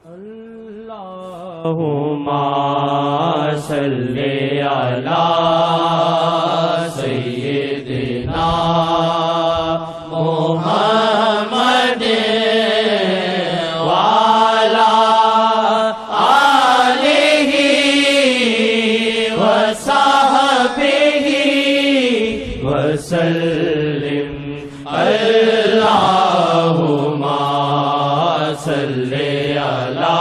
اللہم صلی علی سیدنا محمد وعلی آلہ وصحبہ وسلم اللہم صلی علی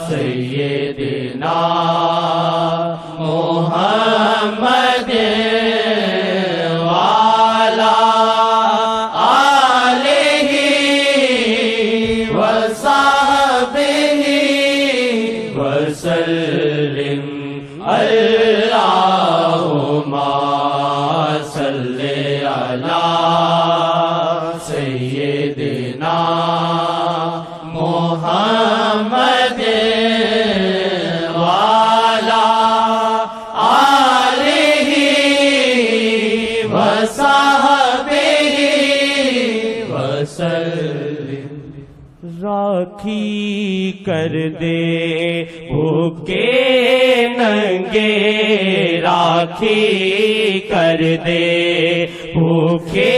سیدنا محمد وعلی آلہ وصحبہ وسلم اللہم صلی علی سیدنا محمد وعلی آلہ وصحبہ وسلم راکھی کر دے بھوکے ننگے راکھی کر دے بھوکے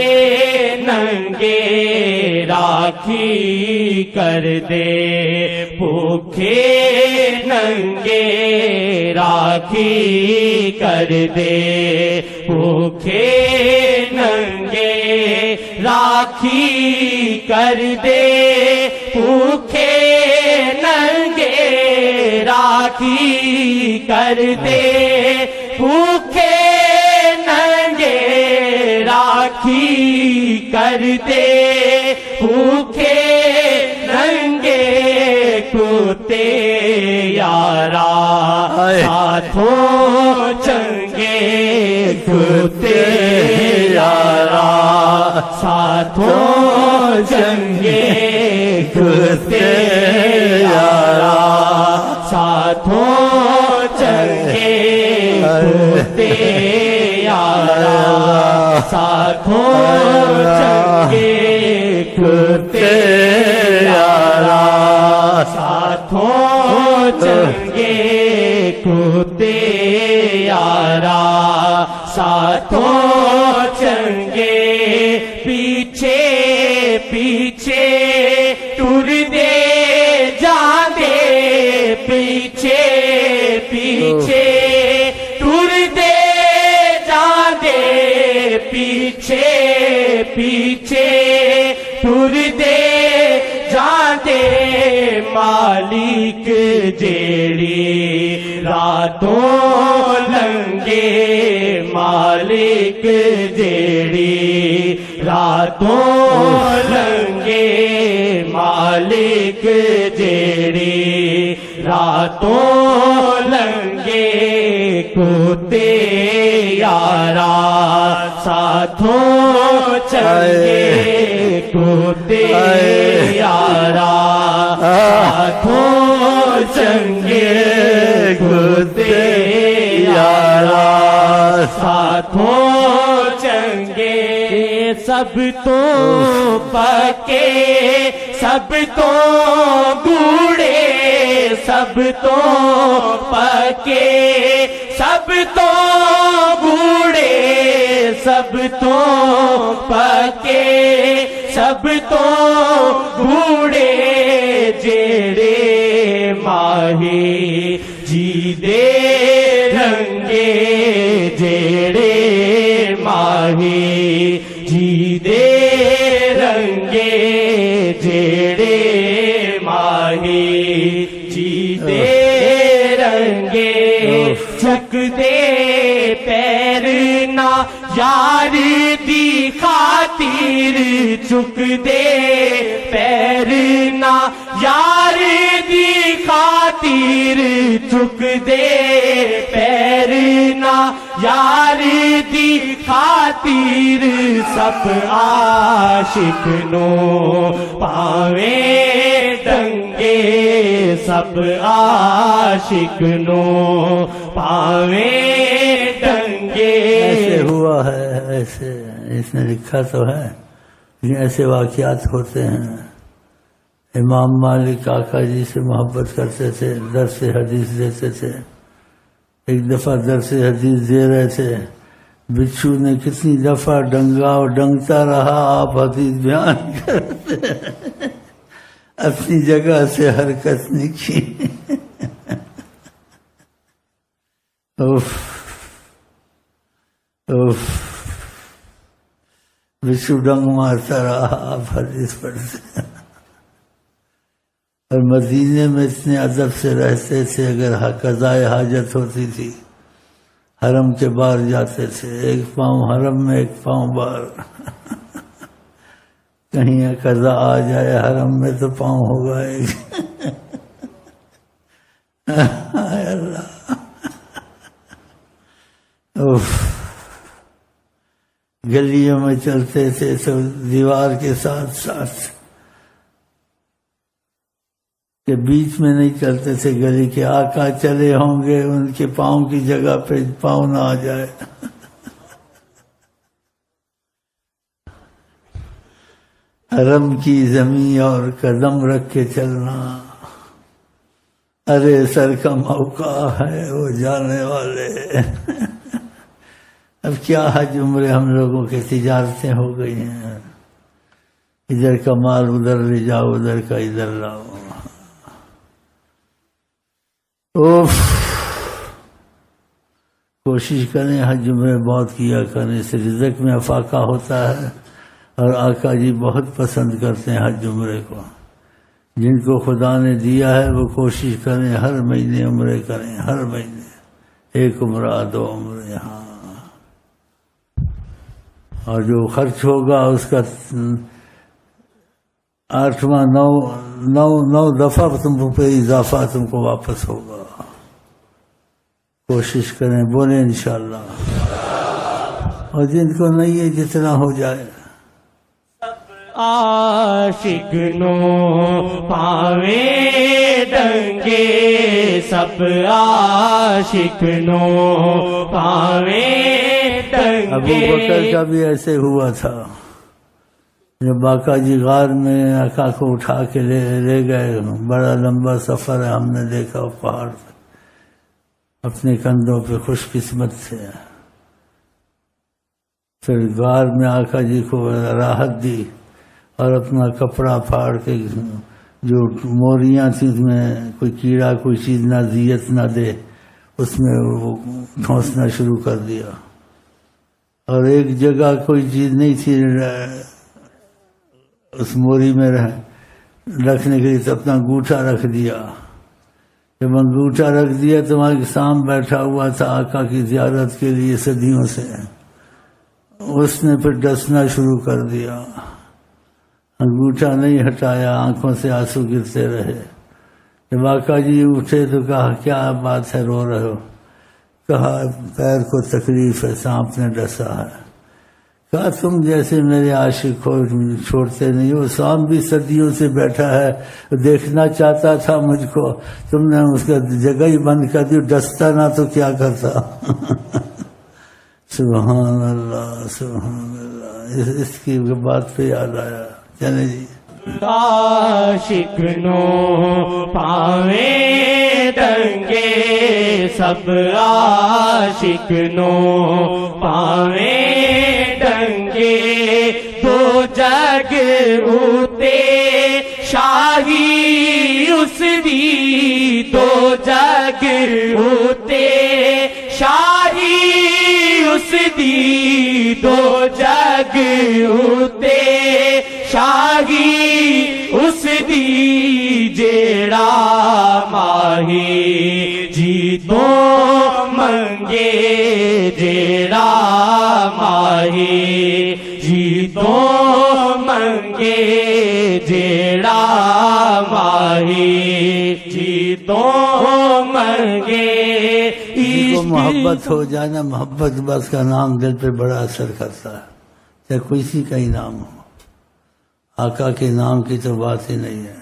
ننگے راکھی کر دے بھوکے ننگے راکھی کر دے بھوکے ننگے راکھی کر دے بھوکے ننگے راکھی کر دے بھوکے ننگے راکھی کر دے بھوکے ننگے کتے یارا ساتھوں چنگے کتے یارا ساتھوں چنگے کتے یارا ساتھوں چنگے کتے یارا ساتھوں چنگے کتے یارا ساتھوں چنگے کتے یارا ساتھوں چنگے پیچھے پیچھے ٹر دے جاندے پیچھے پیچھے ٹر دے جاندے پیچھے پیچھے ٹر دے جاندے مالک جیڑی راتوں لنگے مالک جیڑی راتوں لنگے مالک جیڑی راتوں لنگے کتے یارا ساتھوں چنگے کتے یارا ساتھوں چنگے کتے یارا ساتھوں چنگے سب تو پکے سب تو گوڑے سب تو پکے سب تو گوڑے سب تو پکے سب تو گوڑے جیڑے ماہی جی دے رنگے جیڑے ماہی جی دے رنگے جیڑے ماہی جی دے رنگے چک دے پیر نہ یار دی خاطر چک دے پیر نہ یار دی خاطر چک دے پیر نہ یار دی خاطر سب عاشق نو پاویں ڈنگے سب عاشق نو پاویں ڈنگے ایسے ہوا ہے ایسے اس نے لکھا تو ہے لیکن ایسے واقعات ہوتے ہیں امام مالک آقا جی سے محبت کرتے تھے، درس حدیث دیتے تھے۔ ایک دفعہ درس حدیث دے رہے تھے، بچھو نے کتنی دفعہ ڈنگا اور ڈنگتا رہا، آپ حدیث بیان کرتے اپنی جگہ سے حرکت نہیں کی۔ بچھو ڈنگ مارتا رہا، آپ حدیث پڑھتے۔ اور مدینے میں اتنے ادب سے رہتے تھے، اگر قضائے حاجت ہوتی تھی حرم کے باہر جاتے تھے، ایک پاؤں حرم میں ایک پاؤں باہر۔ کہیں قضا آ جائے حرم میں تو پاؤں ہوگا ایک۔ اللہ گلیوں میں چلتے تھے تو دیوار کے ساتھ ساتھ کہ بیچ میں نہیں چلتے تھے گلی کے، آقا چلے ہوں گے ان کے پاؤں کی جگہ پہ پاؤں نہ آ جائے۔ حرم کی زمین اور قدم رکھ کے چلنا، ارے سر کا موقع ہے وہ جانے والے۔ اب کیا حج عمرے ہم لوگوں کے تجارتیں ہو گئی ہیں، ادھر کا مال ادھر لے جاؤ، ادھر کا ادھر لاؤ۔ کوشش کریں حج عمرے بہت کیا کریں، اس رزق میں افاقہ ہوتا ہے، اور آقا جی بہت پسند کرتے ہیں حج عمرے کو۔ جن کو خدا نے دیا ہے وہ کوشش کریں ہر مہینے عمرے کریں، ہر مہینے ایک عمرہ 2 عمرے۔ ہاں، اور جو خرچ ہوگا اس کا 8واں 9 دفعہ تم پہ اضافہ تم کو واپس ہوگا۔ کوشش کریں، بولیں انشاءاللہ۔ اور جن کو نہیں ہے جتنا ہو جائے۔ عاشق نو پاوے ڈنگے، سب عاشق نو پاوے ڈنگے۔ ابو بکر کا بھی ایسے ہوا تھا، جب آقا جی غار میں آقا کو اٹھا کے لے گئے، بڑا لمبا سفر ہے، ہم نے دیکھا پہاڑ پہ اپنے کندھوں پہ، خوش قسمت تھے۔ پھر غار میں آقا جی کو راحت دی اور اپنا کپڑا پھاڑ کے، جو موریاں تھیں اس میں کوئی کیڑا کوئی چیز نہ اذیت نہ دے، اس میں وہ ٹھونسنا شروع کر دیا۔ اور ایک جگہ کوئی چیز نہیں تھی اس موری میں رکھنے کے لیے، تو اپنا انگوٹھا رکھ دیا۔ جب انگوٹھا رکھ دیا تو وہاں ایک سام بیٹھا ہوا تھا آقا کی زیارت کے لیے صدیوں سے، اس نے پھر ڈسنا شروع کر دیا، انگوٹھا نہیں ہٹایا، آنکھوں سے آنسو گرتے رہے۔ جب آقا جی اٹھے تو کہا کیا بات ہے، رو رہے ہو؟ کہا پیر کو تکلیف ہے، سانپ نے ڈسا ہے۔ کہا تم جیسے میرے عاشق ہو چھوڑتے نہیں ہو، سانپ بھی صدیوں سے بیٹھا ہے، دیکھنا چاہتا تھا مجھ کو، تم نے اس کا جگہ ہی بند کر دی، ڈستا نہ تو کیا کرتا۔ سبحان اللہ سبحان اللہ، اس کی بات پہ یاد آیا۔ چلے جی، عاشق نو پاوے ڈنگے، سب عاشق نو پاوے ڈنگے، دو جگ اوتے شاہی اس دی، دو جگ اوتے شاہی اس دی، دو جگ اوتے شاہی اس دی، جیڑا ماہی جی تو منگے، جیڑا ماہی جی تو منگے، جیڑا ماہی جی تو منگے۔ کو محبت ہو جائے نا، محبت بس کا نام دل پہ بڑا اثر کرتا ہے، چاہے کسی کا ہی نام ہو۔ آقا کے نام کی تو بات ہی نہیں ہے۔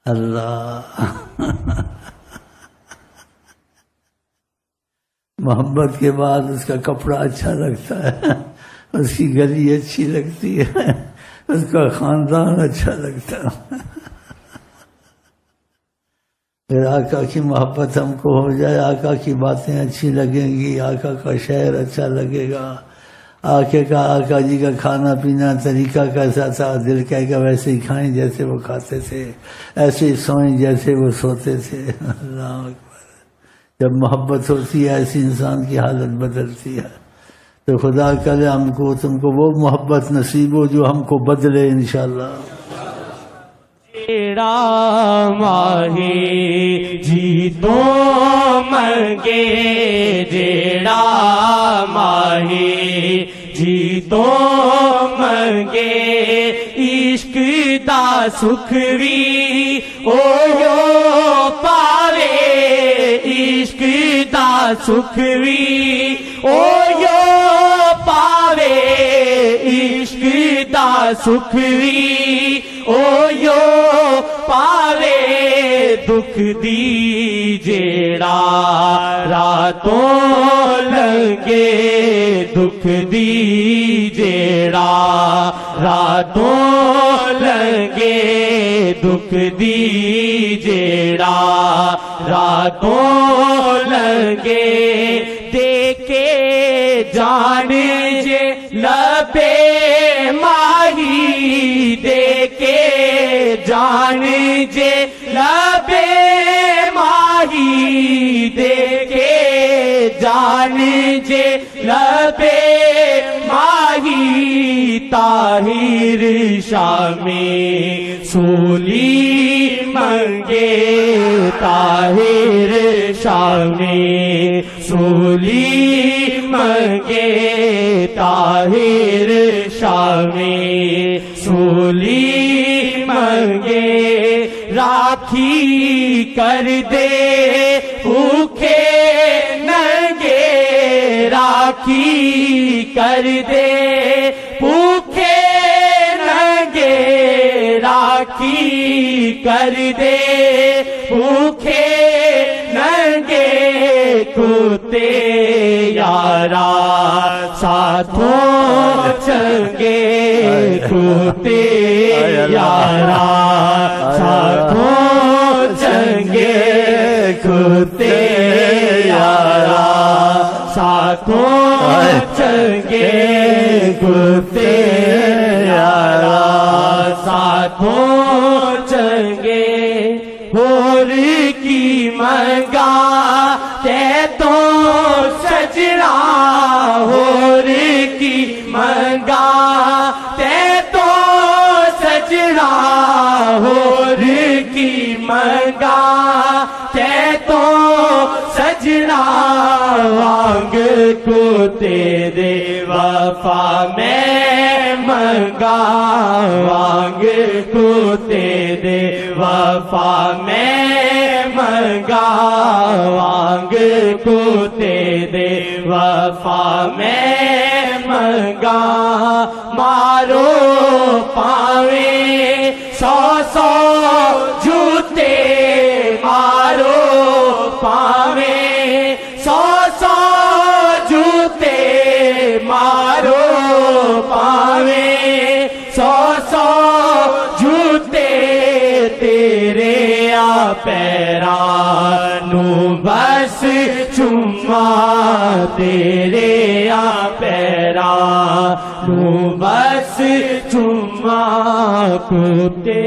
اللہ محبت کے بعد اس کا کپڑا اچھا لگتا ہے، اس کی گلی اچھی لگتی ہے، اس کا خاندان اچھا لگتا ہے۔ پھر آقا کی محبت ہم کو ہو جائے، آقا کی باتیں اچھی لگیں گی، آقا کا شعر اچھا لگے گا، آقا جی کا کھانا پینا طریقہ کیسا تھا، دل کہے گا ویسے ہی کھائیں جیسے وہ کھاتے تھے، ایسے ہی سوئیں جیسے وہ سوتے تھے۔ اللہ اکبر۔ جب محبت ہوتی ہے ایسی انسان کی حالت بدلتی ہے۔ تو خدا کرے ہم کو تم کو وہ محبت نصیب ہو جو ہم کو بدلے انشاءاللہ۔ جیڑا ماہی جی تو منگے، جیڑا ماہی جی تو منگے، عشق دا سکھ وی او پاوے، عشق دا سکھ وی او پاوے، عشق دا سکھ وی او پاوے، دکھ دی جیڑا راتوں لنگے، دکھ دی جیڑا راتوں لنگے، دکھ دی جیڑا راتوں لنگے، دیکھے جان جے لبے ماہی، دیکھے جان جے لبے ماہی، دیکھے جان جے لبے ماہی، طاہر شامی سولی منگے، طاہر شامی سولی منگے، طاہر شامی سولی منگے، راکھی کر دے بھوکے ننگے، راکھی کر دے بھوکے ننگے، راکھی کر دے بھوکے ننگے، کتے یارا ساتھوں چنگے، کتے یارا ساتھوں چنگے، کتے یارا ساتھوں چنگے، کتے یارا ساتھوں چنگے، ہور کی منگا تے تو سجنا، ہور کی منگا تے تو سجنا، ہور کی منگا تے تو سجنا، وانگ کو تیرے وفا میں منگا، وانگ کو تیرے وفا میں منگا، وانگ کو تیرے وفا میں منگا، مارو پاویں سو سو جوتے، مارو پاویں سو سو جوتے، مارو پاویں سو سو جوتے، تیرے آ پیرانو بس چما، تیرے آ پیرانو بس چما، کتے